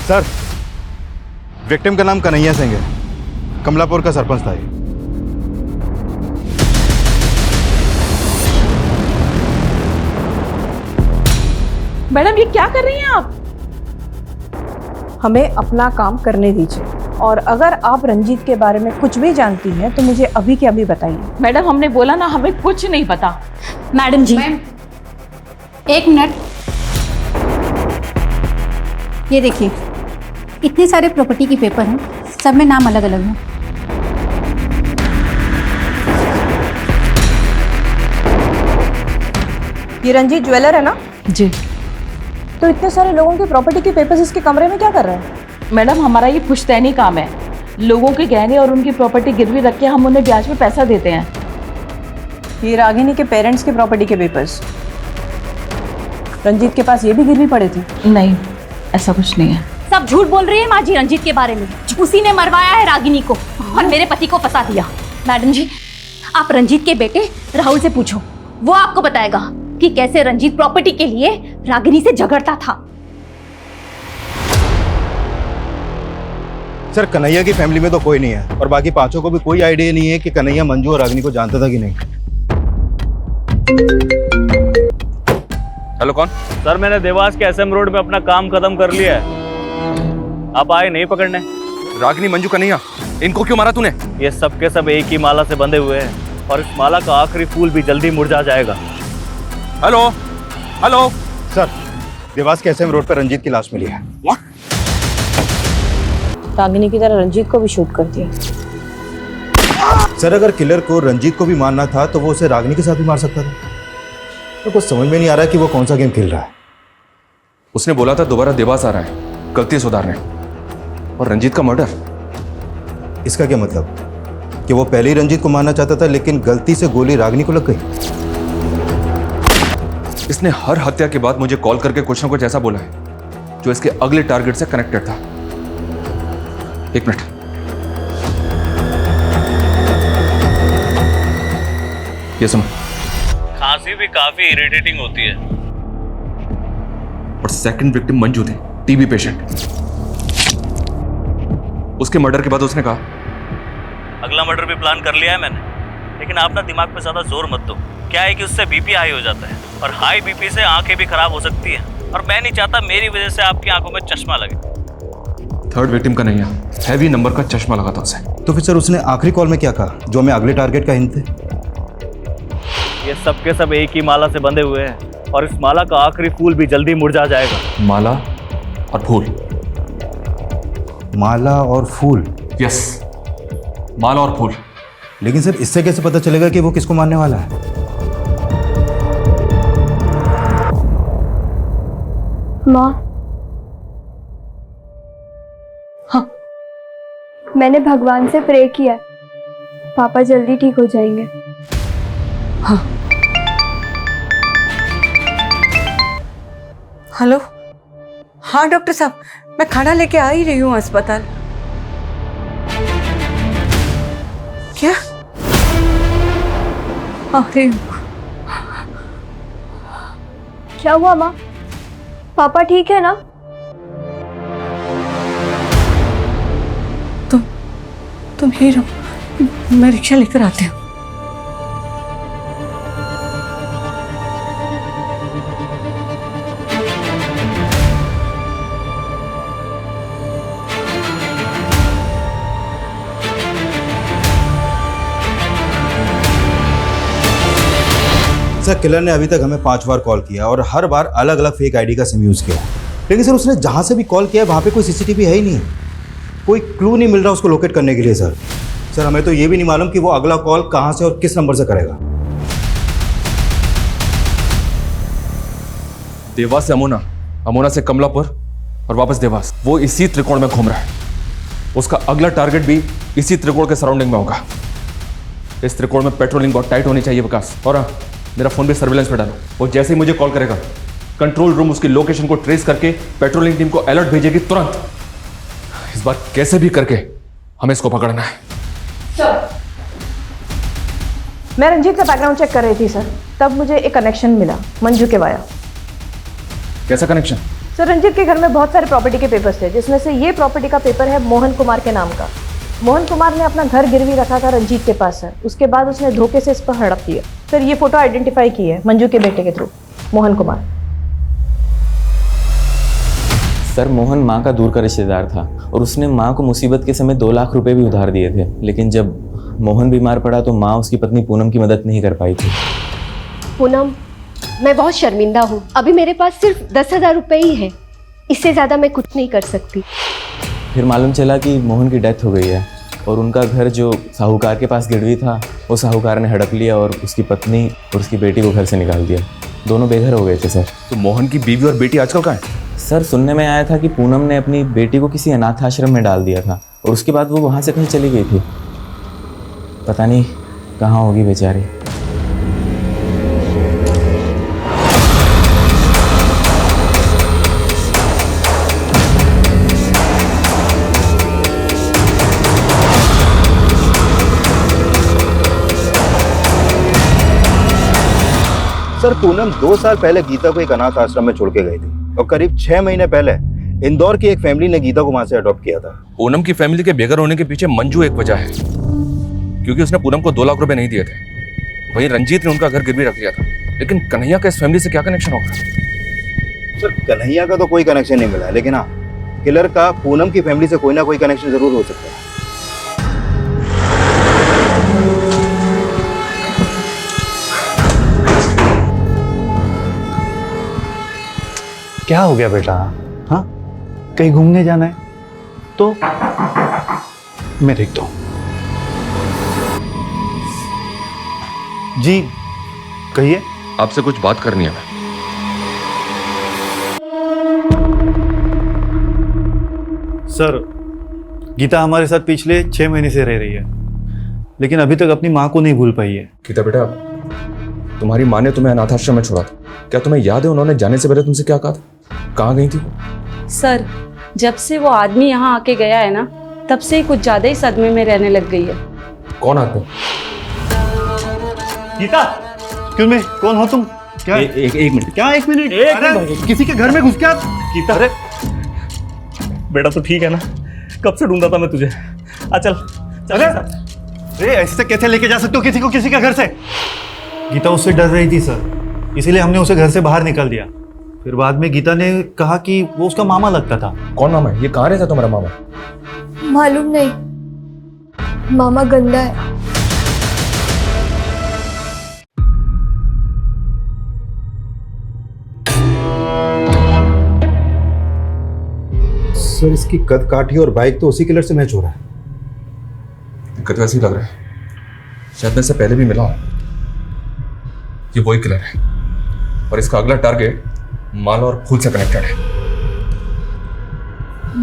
सर विक्टिम का नाम कन्हैया सिंह है, कमलापुर का सरपंच था ये। मैडम ये क्या कर रही हैं आप? हमें अपना काम करने दीजिए, और अगर आप रंजीत के बारे में कुछ भी जानती हैं तो मुझे अभी के अभी बताइए। मैडम हमने बोला ना हमें कुछ नहीं पता। मैडम जी एक मिनट, ये देखिए इतने सारे प्रॉपर्टी के पेपर हैं, सब में नाम अलग अलग हैं। ये रंजीत ज्वेलर है ना? जी। तो इतने सारे लोगों के प्रॉपर्टी के पेपर्स इसके कमरे में क्या कर रहे हैं? मैडम हमारा ये पुश्तैनी काम है। लोगों के गहने और उनकी प्रॉपर्टी गिरवी रख के हम उन्हें ब्याज में पैसा देते हैं। ये रागिनी के पेरेंट्स के प्रॉपर्टी के पेपर्स, रंजीत के पास ये भी गिरवी पड़े थे? नहीं, ऐसा कुछ नहीं है। सब झूठ बोल रही है माँ जी रंजीत के बारे में। उसी ने मरवाया है रागिनी को और मेरे पति को फंसा दिया। मैडम जी आप रंजीत के बेटे राहुल से पूछो, वो आपको बताएगा कि कैसे रंजीत प्रॉपर्टी के लिए रागिनी से झगड़ता था। सर कन्हैया की फैमिली में तो कोई नहीं है, और बाकी पांचों को भी कोई आइडिया नहीं है कि कन्हैया मंजू और रागिनी को जानता था कि नहीं। हेलो कौन? सर मैंने देवास के एसएम रोड में अपना काम खत्म कर लिया है। आप आए नहीं पकड़ने। रागिनी, मंजू, कन्हैया, इनको क्यों मारा तूने? ये सब के सब एक ही माला से बंधे हुए हैं और इस माला का आखिरी फूल भी जल्दी मुरझा जाएगा। हेलो हेलो सर, देवास के एसएम रोड पर रंजीत की लाश मिली है। रागिनी की तरह रंजीत को भी शूट कर दिया। सर, अगर किलर को रंजीत को भी मारना था तो वो उसे रागिनी के साथ भी मार सकता था। तो कुछ समझ में नहीं आ रहा कि वो कौन सा गेम खेल रहा है। उसने बोला था दोबारा देवास आ रहा है गलती सुधारने, और रंजीत का मर्डर। इसका क्या मतलब कि वो पहले ही रंजीत को मारना चाहता था लेकिन गलती से गोली रागिनी को लग गई? इसने हर हत्या के बाद मुझे कॉल करके कुछ ना कुछ ऐसा बोला है जो इसके अगले टारगेट से कनेक्टेड था। एक मिनट, ये सुनो। खांसी भी काफी इरिटेटिंग होती है। और सेकंड विक्टिम मंजू थी, टीबी पेशेंट। उसके मर्डर के बाद उसने कहा अगला मर्डर भी प्लान कर लिया है मैंने, लेकिन आप ना दिमाग पे ज्यादा जोर मत दो। क्या है कि उससे बीपी हाई हो जाता है और हाई बीपी से आंखें भी खराब हो सकती हैं, और मैं नहीं चाहता मेरी वजह से आपकी आंखों में चश्मा लगे। थर्ड विक्टिम का नहीं है, हैवी नंबर का चश्मा लगा था उसे। तो फिर सर उसने आखिरी कॉल में क्या कहा जो हमें अगले टारगेट का हिंट थे? ये सब के सब एक ही माला से बंधे हुए हैं और इस माला का आखिरी फूल भी जल्दी मुरझा जाएगा। माला और फूल। माला और फूल? यस, माला और फूल। लेकिन सर इससे कैसे पता चलेगा कि वो किसको मारने वाला है? माँ, हाँ, मैंने भगवान से प्रे किया है, पापा जल्दी ठीक हो जाएंगे। हाँ। हेलो, हाँ डॉक्टर साहब, मैं खाना लेके आ ही रही हूँ अस्पताल। क्या? अरे क्या हुआ माँ? पापा ठीक है ना? तुम ही रहो, मैं रिक्शा लेकर आती हूँ। सर, किलर ने अभी तक हमें 5 बार कॉल किया और हर बार अलग अलग फेक आईडी का सिम यूज किया। लेकिन सर उसने जहां से भी कॉल किया है वहां पे कोई सीसीटीवी है ही नहीं। कोई क्लू नहीं मिल रहा उसको लोकेट करने के लिए। सर हमें तो ये भी नहीं मालूम कि वो अगला कॉल कहां से और किस नंबर से करेगा। देवास से अमोना, अमोना से कमलापुर और वापस देवास। वो इसी त्रिकोण में घूम रहा है। उसका अगला टारगेट भी इसी त्रिकोण के सराउंडिंग में होगा। इस त्रिकोण में पेट्रोलिंग बहुत टाइट होनी चाहिए विकास। और हाँ, मेरा फोन भी सर्विलेंस पे डालो। वो जैसे ही मुझे कॉल करेगा कंट्रोल रूम उसकी लोकेशन को ट्रेस करके पेट्रोलिंग टीम को अलर्ट भेजेगी तुरंत। इस बार कैसे भी करके हमें इसको पकड़ना है। सर, मैं रंजीत का बैकग्राउंड चेक कर रही थी सर, तब मुझे एक कनेक्शन मिला मंजू के वाया। कैसा कनेक्शन? सर, रंजीत के घर में बहुत सारे प्रॉपर्टी के पेपर्स थे, जिसमें से ये प्रॉपर्टी का पेपर है मोहन कुमार के नाम का। मोहन कुमार ने अपना घर गिरवी रखा था रंजीत के पास सर। उसके बाद उसने धोखे से इस पर हड़प दिया। सर, ये फोटो आइडेंटिफाई की है मंजू के बेटे के थ्रू, मोहन कुमार। सर, मोहन माँ का दूर का रिश्तेदार था और उसने माँ को मुसीबत के समय 2 लाख रुपए भी उधार दिए थे। लेकिन जब मोहन बीमार पड़ा तो माँ उसकी पत्नी पूनम की मदद नहीं कर पाई थी। पूनम, मैं बहुत शर्मिंदा हूँ। अभी मेरे पास सिर्फ 10,000 रुपये ही है, इससे ज़्यादा मैं कुछ नहीं कर सकती। फिर मालूम चला कि मोहन की डेथ हो गई है और उनका घर जो साहूकार के पास गिरवी था वो साहूकार ने हड़प लिया और उसकी पत्नी और उसकी बेटी को घर से निकाल दिया। दोनों बेघर हो गए थे सर। तो मोहन की बीवी और बेटी आजकल कहाँ है? सर, सुनने में आया था कि पूनम ने अपनी बेटी को किसी अनाथ आश्रम में डाल दिया था और उसके बाद वो वहाँ से कहीं चली गई थी। पता नहीं कहाँ होगी बेचारी। सर, पूनम 2 साल पहले गीता को एक अनाथ आश्रम में छोड़ के गई थी और करीब 6 महीने पहले इंदौर की एक फैमिली ने गीता को वहां से अडॉप्ट किया था। पूनम की फैमिली के बेघर होने के पीछे मंजू एक वजह है, क्योंकि उसने पूनम को 2 लाख रुपए नहीं दिए थे। वहीं रंजीत ने उनका घर गिरवी रख लिया था। लेकिन कन्हैया का इस फैमिली से क्या कनेक्शन होगा? सर, कन्हैया का तो कोई कनेक्शन नहीं मिला, लेकिन हाँ, किलर का पूनम की फैमिली से कोई ना कोई कनेक्शन जरूर हो सकता है। क्या हो गया बेटा? हाँ, कहीं घूमने जाना है तो मैं देखता हूं। जी कहिए। आपसे कुछ बात करनी है। सर, गीता हमारे साथ पिछले 6 महीने से रह रही है, लेकिन अभी तक अपनी माँ को नहीं भूल पाई है। गीता बेटा, तुम्हारी माँ ने तुम्हें अनाथाश्रम में छोड़ा था, क्या तुम्हें याद है उन्होंने जाने से पहले तुमसे क्या कहा था? कहाँ गई थी वो? सर, जब से वो आदमी यहाँ आके गया है ना, तब से ही कुछ ज्यादा ही सदमे में रहने लग गई है। कौन आदमी? गीता, क्यों मैं कौन हो तुम? क्या एक मिनट। क्या 1 मिनट? अरे, किसी के घर में घुस क्या? गीता, अरे बेटा तो ठीक है ना? कब से ढूंढा था मैं तुझे। चल चल। अरे ऐसे कैसे लेके जा सकते हो किसी को किसी के घर से? गीता उससे डर रही थी सर, इसीलिए हमने उसे घर से बाहर निकाल दिया। फिर बाद में गीता ने कहा कि वो उसका मामा लगता था। कौन मामा है? ये कहाँ रहता तुम्हारा मामा? मालूम नहीं, मामा गंदा है। सर, इसकी कद काठी और बाइक तो उसी किलर से मैच हो रहा है। दिक्कत वैसी लग रहा है, शायद मैं इससे पहले भी मिला हूं। ये वही किलर है और इसका अगला टारगेट माला और फूल से कनेक्टेड है।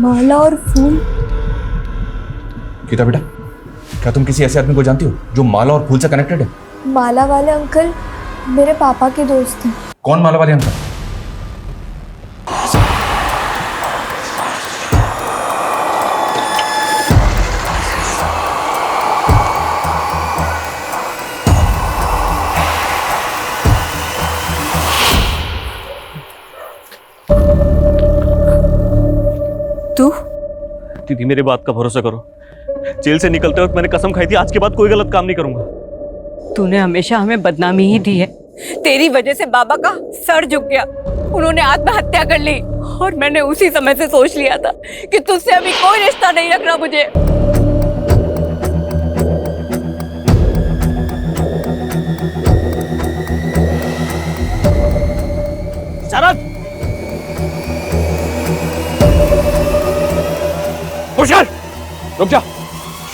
माला और फूल? गीता बेटा, क्या तुम किसी ऐसे आदमी को जानती हो जो माला और फूल से कनेक्टेड है? माला वाले अंकल मेरे पापा के दोस्त हैं। कौन माला वाले अंकल? दीदी, मेरी बात का भरोसा करो। जेल से निकलते वक्त मैंने कसम खाई थी आज के बाद कोई गलत काम नहीं करूंगा। तूने हमेशा हमें बदनामी ही दी है। तेरी वजह से बाबा का सर झुक गया, उन्होंने आत्महत्या कर ली और मैंने उसी समय से सोच लिया था कि तुझसे अभी कोई रिश्ता नहीं रखना मुझे। शरद, पुष्कर, रुक जा।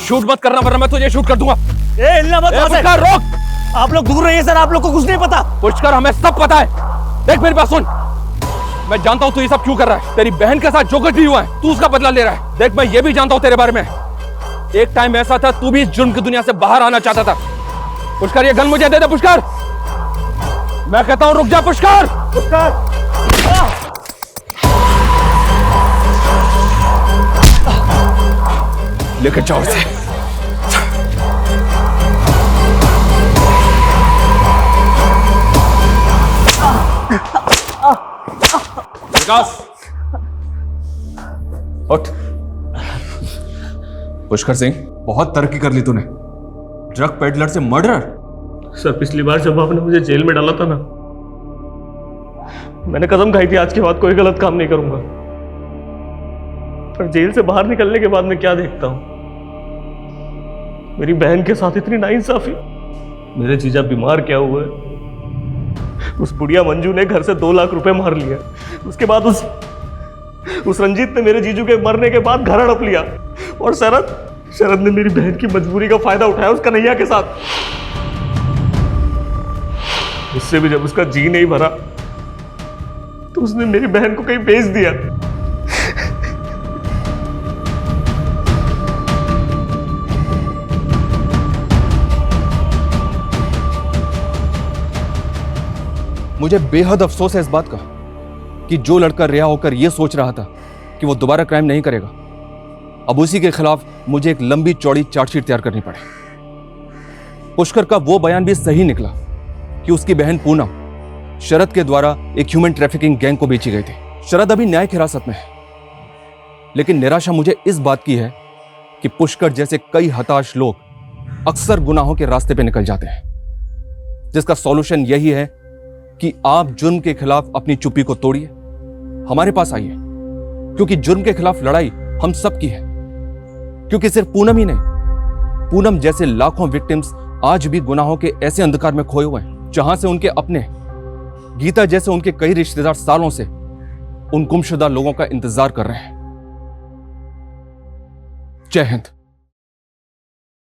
शूट मत करना वरना मैं तुझे शूट कर दूंगा। हिलना मत। पुष्कर रोक। आप लोग दूर रहिए सर, आप लोग को कुछ नहीं पता। पुष्कर, हमें सब पता है। देख मेरी बात सुन, मैं जानता हूं तू ये सब क्यों कर रहा है। तेरी बहन के साथ जो कुछ भी हुआ है तू उसका बदला ले रहा है। देख, मैं ये भी जानता हूं तेरे बारे में, एक टाइम ऐसा था तू भी इस जुर्म की दुनिया से बाहर आना चाहता था। पुष्कर, ये गन मुझे दे दे। पुष्कर, मैं कहता हूं रुक जा। पुष्कर, पुष्कर, लेकर जाओ इसे। विकास, उठ। पुष्कर सिंह, बहुत तरक्की कर ली तूने। ड्रग पेडलर से मर्डरर। सर, पिछली बार जब आपने मुझे जेल में डाला था ना, मैंने कसम खाई थी आज के बाद कोई गलत काम नहीं करूंगा। पर जेल से बाहर निकलने के बाद मैं क्या देखता हूं, मेरी बहन के साथ इतनी नाइंसाफी। मेरे जीजा बीमार क्या हुए, उस बुढ़िया मंजू ने घर से 2 लाख रुपए मार लिया। उसके बाद उस रंजीत ने मेरे जीजू के मरने के बाद घर हड़प लिया। और शरद ने मेरी बहन की मजबूरी का फायदा उठाया उस कन्हैया के साथ। उससे भी जब उसका जी नहीं भरा तो उसने मेरी बहन को कहीं भेज दिया। मुझे बेहद अफसोस है इस बात का कि जो लड़का रिहा होकर यह सोच रहा था कि वो दोबारा क्राइम नहीं करेगा, अब उसी के खिलाफ मुझे एक लंबी चौड़ी चार्जशीट तैयार करनी पड़े। पुष्कर का वो बयान भी सही निकला कि उसकी बहन पूनम शरद के द्वारा एक ह्यूमन ट्रैफिकिंग गैंग को बेची गई थी। शरद अभी न्यायिक हिरासत में है, लेकिन निराशा मुझे इस बात की है कि पुष्कर जैसे कई हताश लोग अक्सर गुनाहों के रास्ते पे निकल जाते हैं, जिसका सॉल्यूशन यही है कि आप जुर्म के खिलाफ अपनी चुप्पी को तोड़िए, हमारे पास आइए क्योंकि जुर्म के खिलाफ लड़ाई हम सब की है। क्योंकि सिर्फ पूनम ही नहीं, पूनम जैसे लाखों विक्टिम्स आज भी गुनाहों के ऐसे अंधकार में खोए हुए हैं जहां से उनके अपने, गीता जैसे उनके कई रिश्तेदार सालों से उन गुमशुदा लोगों का इंतजार कर रहे हैं। जय हिंद।